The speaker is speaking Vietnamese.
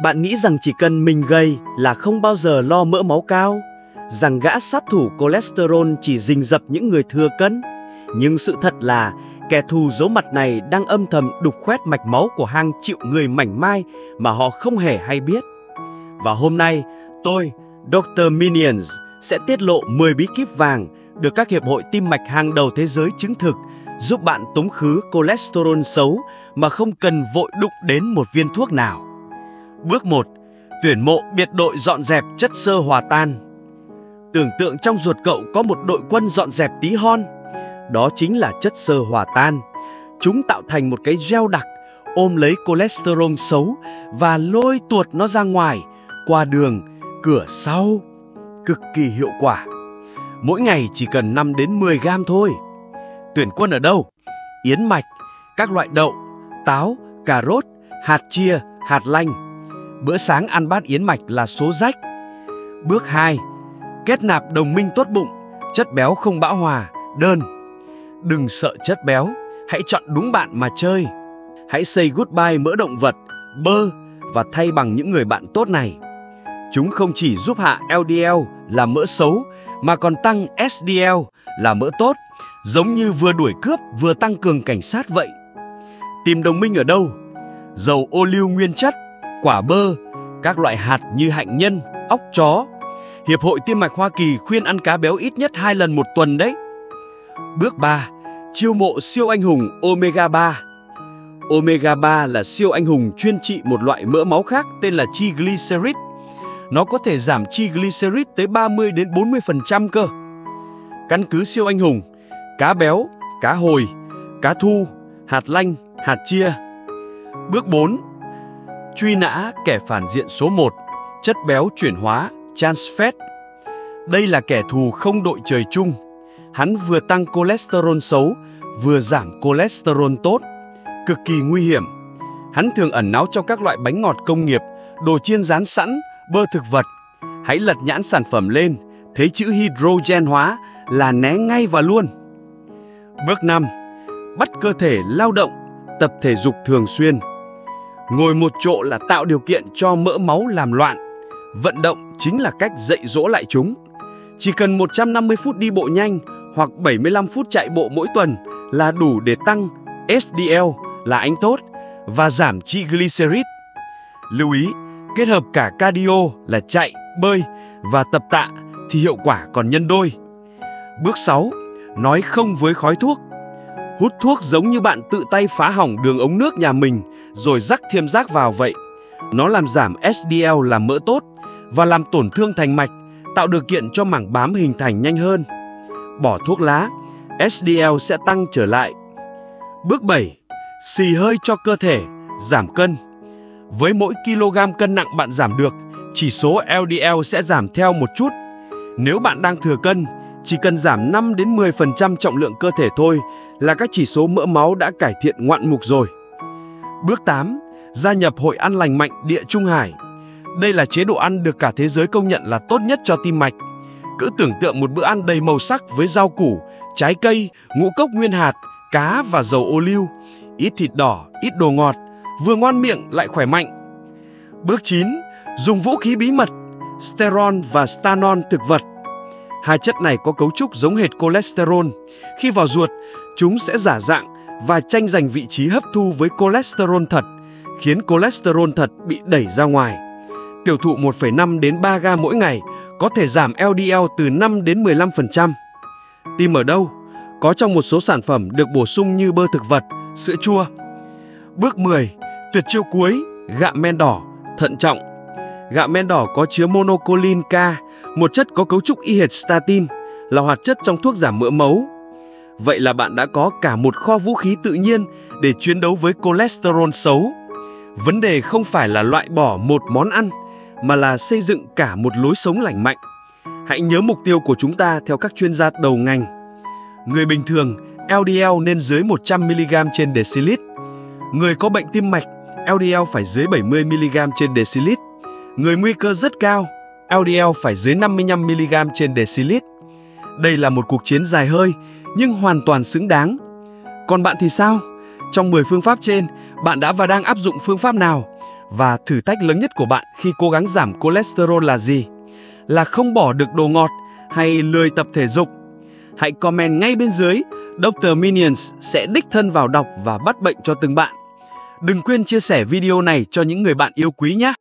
Bạn nghĩ rằng chỉ cần mình gầy là không bao giờ lo mỡ máu cao, rằng gã sát thủ cholesterol chỉ rình rập những người thừa cân. Nhưng sự thật là kẻ thù giấu mặt này đang âm thầm đục khoét mạch máu của hàng triệu người mảnh mai mà họ không hề hay biết. Và hôm nay, tôi, Dr. Minions, sẽ tiết lộ 10 bí kíp vàng được các hiệp hội tim mạch hàng đầu thế giới chứng thực, giúp bạn tống khứ cholesterol xấu mà không cần vội đụng đến một viên thuốc nào. Bước 1. Tuyển mộ biệt đội dọn dẹp chất xơ hòa tan. Tưởng tượng trong ruột cậu có một đội quân dọn dẹp tí hon. Đó chính là chất xơ hòa tan. Chúng tạo thành một cái gel đặc ôm lấy cholesterol xấu và lôi tuột nó ra ngoài qua đường, cửa sau. Cực kỳ hiệu quả. Mỗi ngày chỉ cần 5 đến 10 gram thôi. Tuyển quân ở đâu? Yến mạch, các loại đậu, táo, cà rốt, hạt chia, hạt lanh. Bữa sáng ăn bát yến mạch là số rách. Bước 2. Kết nạp đồng minh tốt bụng, chất béo không bão hòa, đơn. Đừng sợ chất béo, hãy chọn đúng bạn mà chơi. Hãy say goodbye mỡ động vật, bơ và thay bằng những người bạn tốt này. Chúng không chỉ giúp hạ LDL là mỡ xấu mà còn tăng SDL là mỡ tốt, giống như vừa đuổi cướp vừa tăng cường cảnh sát vậy. Tìm đồng minh ở đâu? Dầu ô liu nguyên chất, quả bơ, các loại hạt như hạnh nhân, óc chó. Hiệp hội Tim mạch Hoa Kỳ khuyên ăn cá béo ít nhất 2 lần một tuần đấy. Bước 3. Chiêu mộ siêu anh hùng Omega 3. Omega 3 là siêu anh hùng chuyên trị một loại mỡ máu khác tên là triglycerid. Nó có thể giảm triglycerid tới 30 đến 40% cơ. Căn cứ siêu anh hùng: cá béo, cá hồi, cá thu, hạt lanh, hạt chia. Bước 4. Truy nã kẻ phản diện số 1, chất béo chuyển hóa, trans fat. Đây là kẻ thù không đội trời chung. Hắn vừa tăng cholesterol xấu, vừa giảm cholesterol tốt. Cực kỳ nguy hiểm. Hắn thường ẩn náu trong các loại bánh ngọt công nghiệp, đồ chiên rán sẵn, bơ thực vật. Hãy lật nhãn sản phẩm lên, thấy chữ hydrogen hóa là né ngay vào luôn. Bước 5. Bắt cơ thể lao động, tập thể dục thường xuyên. Ngồi một chỗ là tạo điều kiện cho mỡ máu làm loạn. Vận động chính là cách dạy dỗ lại chúng. Chỉ cần 150 phút đi bộ nhanh hoặc 75 phút chạy bộ mỗi tuần là đủ để tăng SDL là anh tốt và giảm triglycerid. Lưu ý, kết hợp cả cardio là chạy, bơi và tập tạ thì hiệu quả còn nhân đôi. Bước 6. Nói không với khói thuốc. Hút thuốc giống như bạn tự tay phá hỏng đường ống nước nhà mình rồi rắc thêm rác vào vậy. Nó làm giảm SDL là mỡ tốt và làm tổn thương thành mạch, tạo điều kiện cho mảng bám hình thành nhanh hơn. Bỏ thuốc lá, SDL sẽ tăng trở lại. Bước 7. Xì hơi cho cơ thể, giảm cân. Với mỗi kg cân nặng bạn giảm được, chỉ số LDL sẽ giảm theo một chút. Nếu bạn đang thừa cân, chỉ cần giảm 5 đến 10% trọng lượng cơ thể thôi là các chỉ số mỡ máu đã cải thiện ngoạn mục rồi. Bước 8. Gia nhập Hội ăn lành mạnh Địa Trung Hải. Đây là chế độ ăn được cả thế giới công nhận là tốt nhất cho tim mạch. Cứ tưởng tượng một bữa ăn đầy màu sắc với rau củ, trái cây, ngũ cốc nguyên hạt, cá và dầu ô liu, ít thịt đỏ, ít đồ ngọt, vừa ngon miệng lại khỏe mạnh. Bước 9. Dùng vũ khí bí mật, sterol và stanol thực vật. Hai chất này có cấu trúc giống hệt cholesterol. Khi vào ruột, chúng sẽ giả dạng và tranh giành vị trí hấp thu với cholesterol thật, khiến cholesterol thật bị đẩy ra ngoài. Tiêu thụ 1,5 đến 3 gram mỗi ngày có thể giảm LDL từ 5 đến 15%. Tìm ở đâu? Có trong một số sản phẩm được bổ sung như bơ thực vật, sữa chua. Bước 10. Tuyệt chiêu cuối, gạo men đỏ, thận trọng. Gạo men đỏ có chứa monocolin K, một chất có cấu trúc y hệt statin, là hoạt chất trong thuốc giảm mỡ máu. Vậy là bạn đã có cả một kho vũ khí tự nhiên để chiến đấu với cholesterol xấu. Vấn đề không phải là loại bỏ một món ăn, mà là xây dựng cả một lối sống lành mạnh. Hãy nhớ mục tiêu của chúng ta theo các chuyên gia đầu ngành. Người bình thường, LDL nên dưới 100mg trên decilit. Người có bệnh tim mạch, LDL phải dưới 70mg trên decilit. Người nguy cơ rất cao, LDL phải dưới 55mg trên decilit. Đây là một cuộc chiến dài hơi, nhưng hoàn toàn xứng đáng. Còn bạn thì sao? Trong 10 phương pháp trên, bạn đã và đang áp dụng phương pháp nào? Và thử thách lớn nhất của bạn khi cố gắng giảm cholesterol là gì? Là không bỏ được đồ ngọt hay lười tập thể dục? Hãy comment ngay bên dưới, Dr. Minions sẽ đích thân vào đọc và bắt bệnh cho từng bạn. Đừng quên chia sẻ video này cho những người bạn yêu quý nhé!